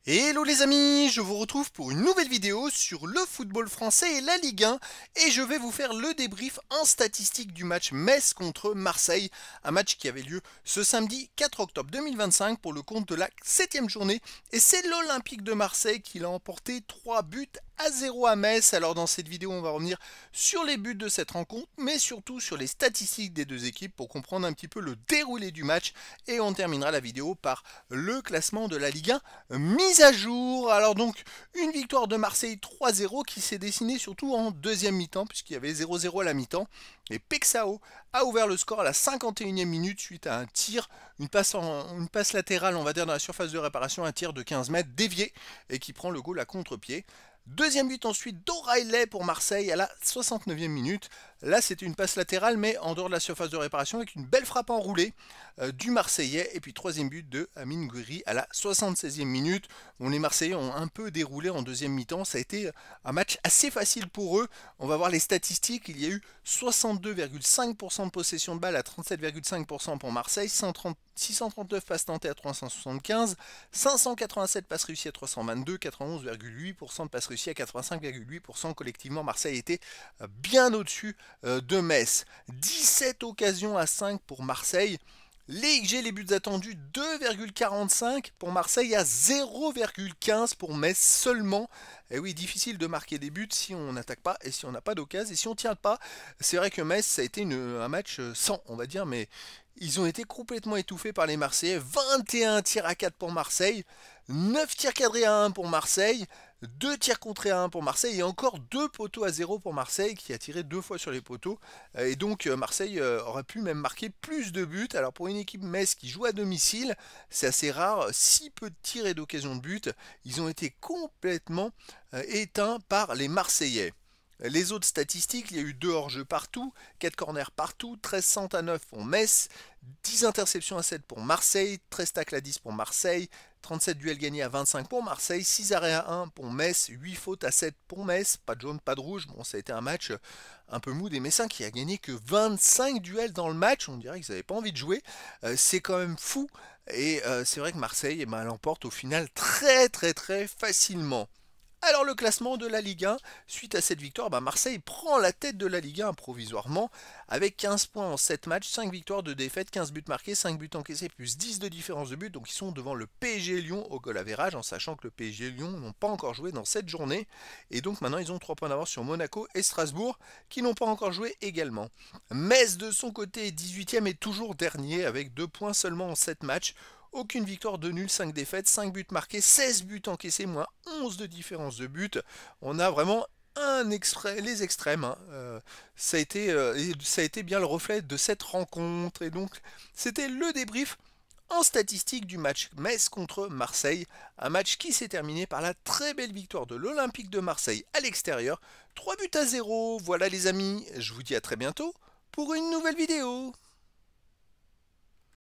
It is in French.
Hello les amis, je vous retrouve pour une nouvelle vidéo sur le football français et la Ligue 1 et je vais vous faire le débrief en statistique du match Metz contre Marseille, un match qui avait lieu ce samedi 4 octobre 2025 pour le compte de la 7e journée et c'est l'Olympique de Marseille qui l'a emporté 3 buts à 0 à Metz. Alors dans cette vidéo on va revenir sur les buts de cette rencontre mais surtout sur les statistiques des deux équipes pour comprendre un petit peu le déroulé du match et on terminera la vidéo par le classement de la Ligue 1 mise à jour. Alors donc une victoire de Marseille 3-0 qui s'est dessinée surtout en deuxième mi-temps puisqu'il y avait 0-0 à la mi-temps et Pexao a ouvert le score à la 51e minute suite à un tir, une passe latérale on va dire dans la surface de réparation, un tir de 15 mètres dévié et qui prend le goal à contre-pied. Deuxième but ensuite d'O'Reilly pour Marseille à la 69e minute. Là c'était une passe latérale mais en dehors de la surface de réparation avec une belle frappe enroulée du Marseillais. Et puis troisième but de Amine Gouiri à la 76e minute. Bon, les Marseillais ont un peu déroulé en deuxième mi-temps. Ça a été un match assez facile pour eux. On va voir les statistiques. Il y a eu 62,5% de possession de balle à 37,5% pour Marseille, 639 passes tentées à 375, 587 passes réussies à 322, 91,8% de passes réussies à 85,8%. Collectivement, Marseille était bien au-dessus de Metz. 17 occasions à 5 pour Marseille. Les XG, les buts attendus, 2,45 pour Marseille à 0,15 pour Metz seulement. Et oui, difficile de marquer des buts si on n'attaque pas et si on n'a pas d'occasion. Et si on ne tient pas, c'est vrai que Metz, ça a été un match sans, on va dire, mais ils ont été complètement étouffés par les Marseillais. 21 tirs à 4 pour Marseille, 9 tirs cadrés à 1 pour Marseille, 2 tirs contrés à 1 pour Marseille et encore 2 poteaux à 0 pour Marseille qui a tiré 2 fois sur les poteaux. Et donc Marseille aurait pu même marquer plus de buts. Alors pour une équipe Metz qui joue à domicile, c'est assez rare, si peu de tirs et d'occasions de but. Ils ont été complètement éteints par les Marseillais. Les autres statistiques, il y a eu 2 hors-jeu partout, 4 corners partout, 13 centres à 9 pour Metz, 10 interceptions à 7 pour Marseille, 13 tacles à 10 pour Marseille, 37 duels gagnés à 25 pour Marseille, 6 arrêts à 1 pour Metz, 8 fautes à 7 pour Metz, pas de jaune, pas de rouge. Bon, ça a été un match un peu mou des Messins qui a gagné que 25 duels dans le match, on dirait qu'ils n'avaient pas envie de jouer, c'est quand même fou, et c'est vrai que Marseille l'emporte au final très facilement. Alors le classement de la Ligue 1, suite à cette victoire, Marseille prend la tête de la Ligue 1 provisoirement avec 15 points en 7 matchs, 5 victoires, 2 défaites, 15 buts marqués, 5 buts encaissés plus 10 de différence de but. Donc ils sont devant le PSG Lyon au goal average en sachant que le PSG Lyon n'ont pas encore joué dans cette journée. Et donc maintenant ils ont 3 points d'avance sur Monaco et Strasbourg qui n'ont pas encore joué également. Metz de son côté 18e et toujours dernier avec 2 points seulement en 7 matchs. Aucune victoire, de nul, 5 défaites, 5 buts marqués, 16 buts encaissés, moins 11 de différence de but. On a vraiment les extrêmes. Hein. Ça a été bien le reflet de cette rencontre. Et donc, c'était le débrief en statistique du match Metz contre Marseille. Un match qui s'est terminé par la très belle victoire de l'Olympique de Marseille à l'extérieur. 3 buts à 0. Voilà les amis, je vous dis à très bientôt pour une nouvelle vidéo.